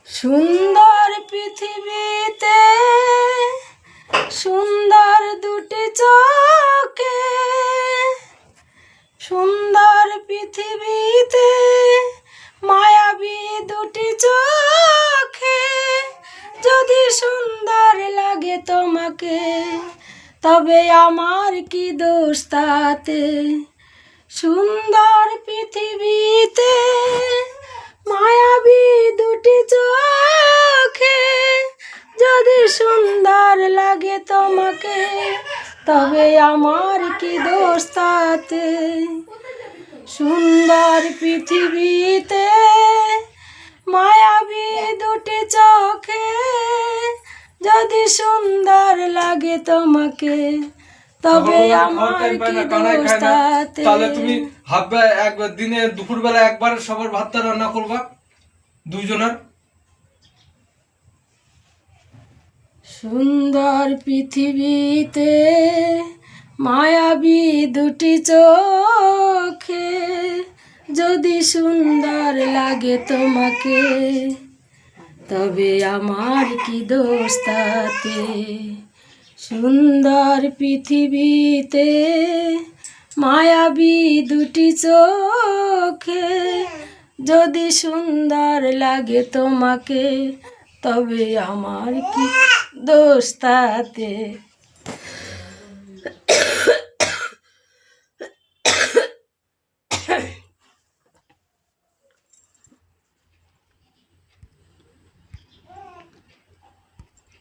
সুন্দর পৃথিবীতে সুন্দর দুটি চোখে, সুন্দর পৃথিবীতে মায়াবী দুটি চোখে। যদি সুন্দর লাগে তোমাকে তবে আমার কি দোষ তাতে। সুন্দর পৃথিবীতে মায়াবী দুটি চোখে, যদি সুন্দর লাগে তোমাকে তবে আমার কি দোষ তাতে। সুন্দর পৃথিবীতে মায়াবী দুটি চোখে, যদি সুন্দর লাগে তোমাকে তবে আমার কি দোষ তাতে। তাহলে তুমি ভাববে একবার দিনে দুপুরবেলা একবার সবার ভাতটা রান্না করবা দুইজনের। সুন্দর পৃথিবীতে মায়াবী দুটি চোখে, যদি সুন্দর লাগে তোমাকে তবে আমার কি দোষ তাতে। সুন্দর পৃথিবীতে মায়াবী দুটি চোখে, যদি সুন্দর লাগে তোমাকে তবে আমার কি দোষ তাতে।